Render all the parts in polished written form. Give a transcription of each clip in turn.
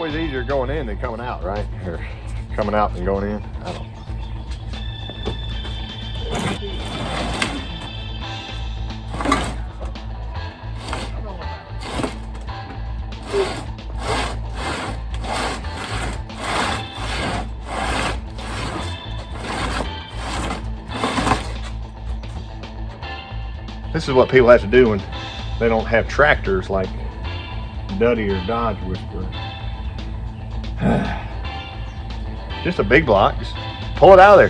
always easier going in than coming out, right? Or coming out and going in. I don't know. This is what people have to do when they don't have tractors like Duddy or Dodge Whisperer. Just a big block. Just pull it out of there.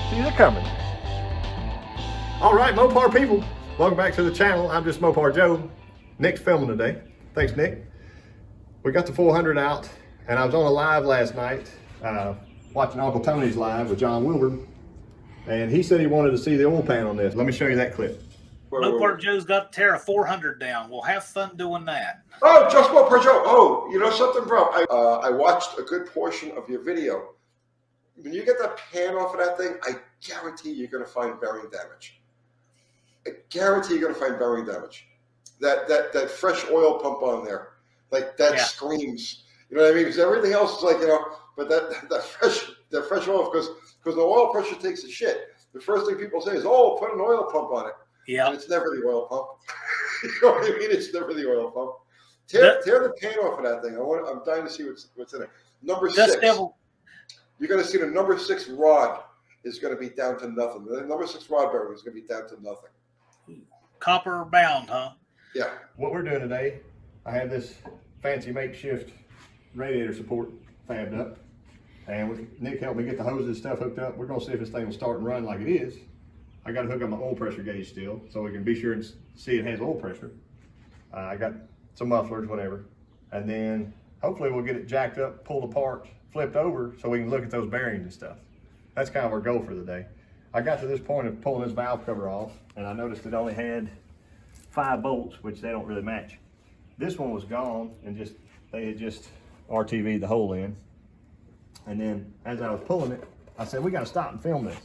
See, they're coming. All right, Mopar people. Welcome back to the channel. I'm just Mopar Joe. Nick's filming today. Thanks, Nick. We got the 400 out, and I was on a live last night, watching Uncle Tony's live with John Wilbur, and he said he wanted to see the oil pan on this. Let me show you that clip. Mopar Joe's got to tear a 400 down. We'll have fun doing that. Oh, JustMoparJoe. Oh, you know something, bro? I watched a good portion of your video. When you get that pan off of that thing, I guarantee you're going to find bearing damage. I guarantee you're going to find bearing damage. That fresh oil pump on there, like that screams. You know what I mean? Because everything else is like, you know, but that fresh oil, because the oil pressure takes a shit. The first thing people say is, "Oh, put an oil pump on it." Yeah, and it's never the oil pump. You know what I mean? It's never the oil pump. Tear the pan off of that thing. I'm dying to see what's in it. Number 6. You're going to see the number 6 rod is going to be down to nothing. The number 6 rod bearing is going to be down to nothing. Copper bound, huh? Yeah. What we're doing today, I have this fancy makeshift radiator support fabbed up, and with Nick helped me get the hoses and stuff hooked up. We're going to see if this thing will start and run like it is. I got to hook up my oil pressure gauge still, so we can be sure and see it has oil pressure. I got some mufflers, whatever, and then hopefully we'll get it jacked up, pulled apart, flipped over, so we can look at those bearings and stuff. That's kind of our goal for the day. I got to this point of pulling this valve cover off, and I noticed it only had 5 bolts, which they don't really match. This one was gone, and they had just RTV'd the hole in. And then as I was pulling it, I said, we got to stop and film this.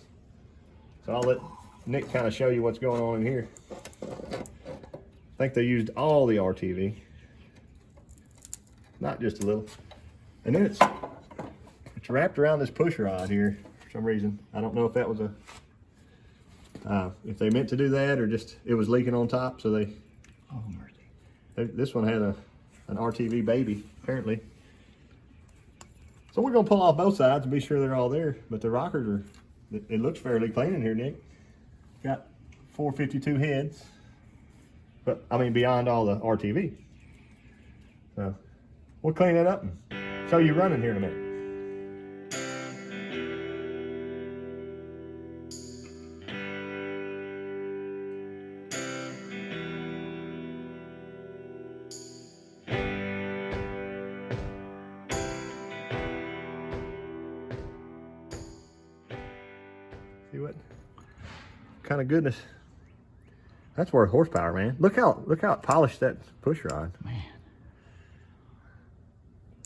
So I'll let Nick kind of show you what's going on in here. I think they used all the RTV, not just a little. And then it's wrapped around this push rod here for some reason. I don't know if that was if they meant to do that or just it was leaking on top, so they. Oh mercy! This one had an RTV baby apparently. So we're gonna pull off both sides and be sure they're all there. But the rockers are. It looks fairly clean in here, Nick. Got 452 heads, but I mean beyond all the RTV. So we'll clean it up and show you running here in a minute. See what kind of goodness. That's worth horsepower, man. Look how polished that push rod. Man.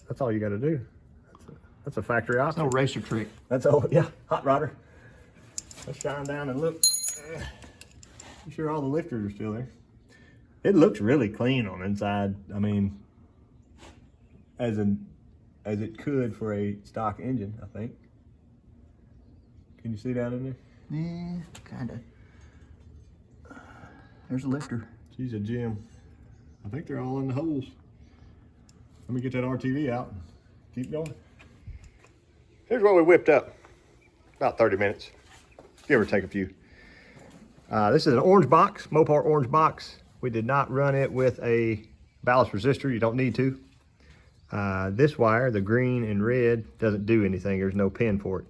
That's all you got to do. That's a factory option. No racer trick. That's all. Yeah, hot rodder. Let's shine down and look. I'm sure all the lifters are still there. It looks really clean on the inside. I mean, as it could for a stock engine, I think. Can you see down in there? Yeah, kind of. There's a lifter. She's a gem. I think they're all in the holes. Let me get that RTV out and keep going. Here's what we whipped up. About 30 minutes, give or take a few. This is an orange box, Mopar orange box. We did not run it with a ballast resistor. You don't need to. This wire, the green and red, doesn't do anything. There's no pin for it.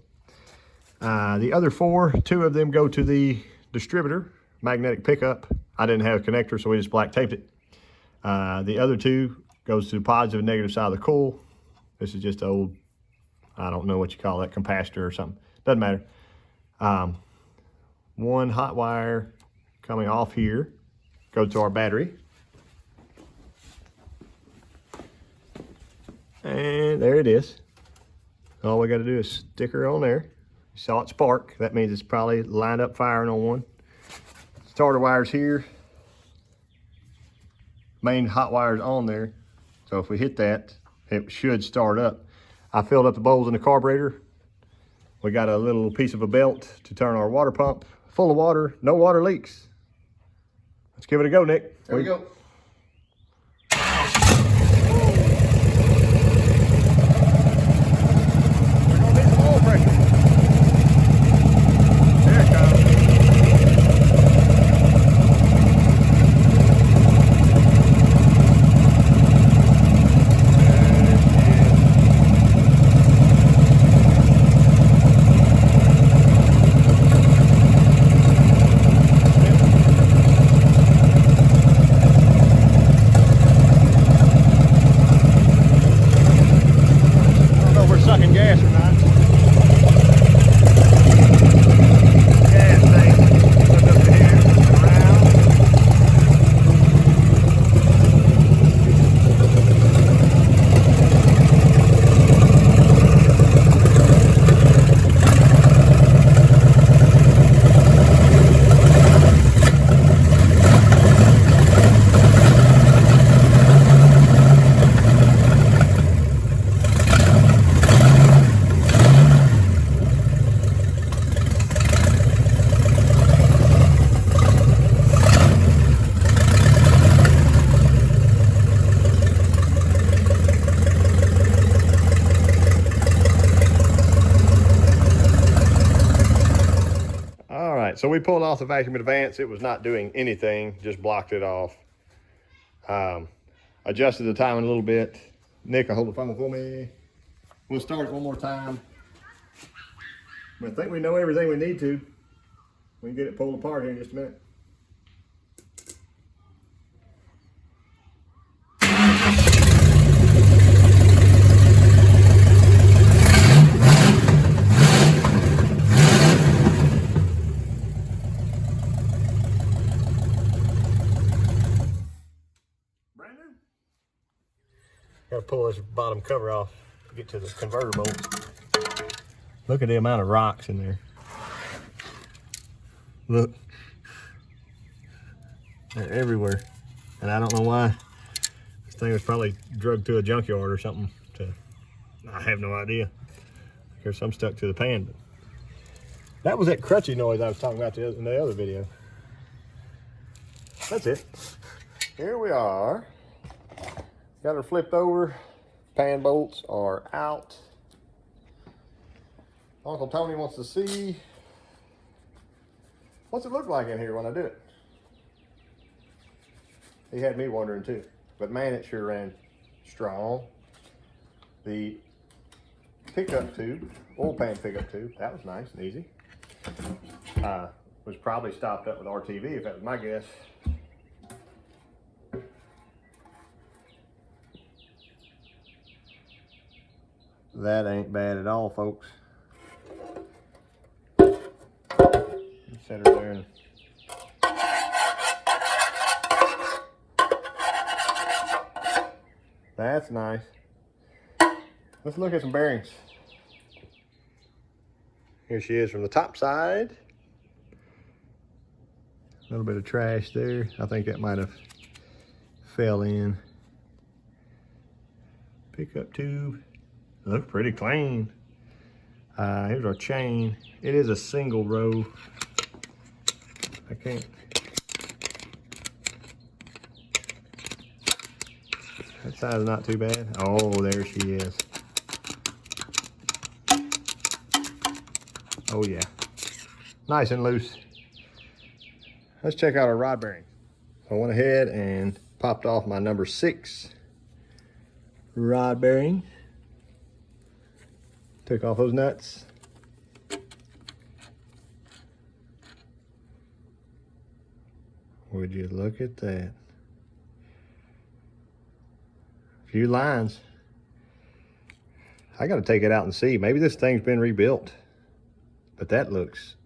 The other 4, 2 of them go to the distributor, magnetic pickup. I didn't have a connector, so we just black taped it. The other 2 goes to the positive and negative side of the coil. This is just old, I don't know what you call that, capacitor or something. Doesn't matter. 1 hot wire coming off here, goes to our battery. And there it is. All we got to do is stick her on there. You saw it spark. That means it's probably lined up firing on one. Starter wire's here. Main hot wire's on there. So if we hit that, it should start up. I filled up the bowls in the carburetor. We got a little piece of a belt to turn our water pump. Full of water, no water leaks. Let's give it a go, Nick. There we go. We're gonna need some oil pressure. There it comes. Sucking gas or not. Gas tank. Look up to here, around. So we pulled off the vacuum advance. It was not doing anything, just blocked it off. Adjusted the timing a little bit. Nick, hold the phone for me. We'll start it one more time. I think we know everything we need to. We can get it pulled apart here in just a minute. Got to pull this bottom cover off to get to the converter bolts. Look at the amount of rocks in there. Look. They're everywhere. And I don't know why. This thing was probably drugged to a junkyard or something. I have no idea. There's some stuck to the pan. But that was that crutchy noise I was talking about in the other video. That's it. Here we are. Got her flipped over. Pan bolts are out. Uncle Tony wants to see what's it look like in here when I do it. He had me wondering too. But man, it sure ran strong. The pickup tube, oil pan pickup tube, that was nice and easy. Was probably stopped up with RTV if that was my guess. That ain't bad at all, folks. Set her there. And that's nice. Let's look at some bearings. Here she is from the top side. A little bit of trash there. I think that might have fell in. Pickup tube. Looks pretty clean. Here's our chain. It is a single row. I can't. That size is not too bad. Oh, there she is. Oh yeah. Nice and loose. Let's check out our rod bearing. I went ahead and popped off my number 6 rod bearing. Took off those nuts. Would you look at that? A few lines. I got to take it out and see. Maybe this thing's been rebuilt. But that looks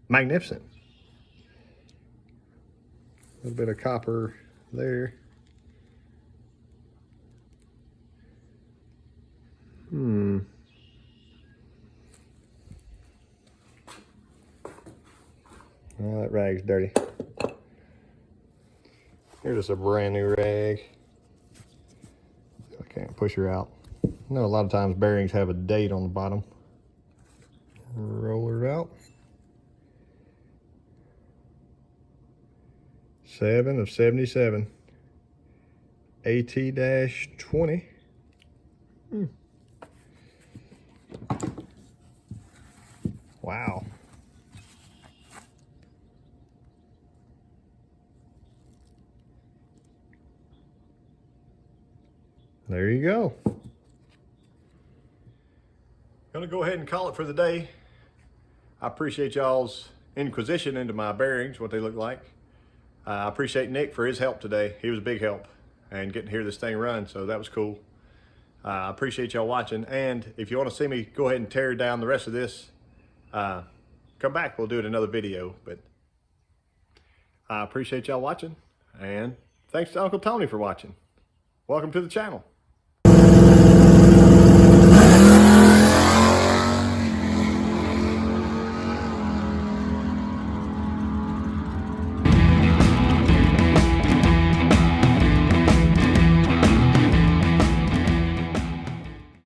magnificent. A little bit of copper there. A little that rag's dirty. Here's just a brand new rag. I can't push her out. I know a lot of times bearings have a date on the bottom. Roll her out. 7 of 77. AT-20. Wow. There you go. Gonna go ahead and call it for the day. I appreciate y'all's inquisition into my bearings, what they look like. I appreciate Nick for his help today. He was a big help and getting to hear this thing run, so that was cool. I appreciate y'all watching, and if you want to see me go ahead and tear down the rest of this, come back, we'll do it in another video. But I appreciate y'all watching, and thanks to Uncle Tony for watching. Welcome to the channel.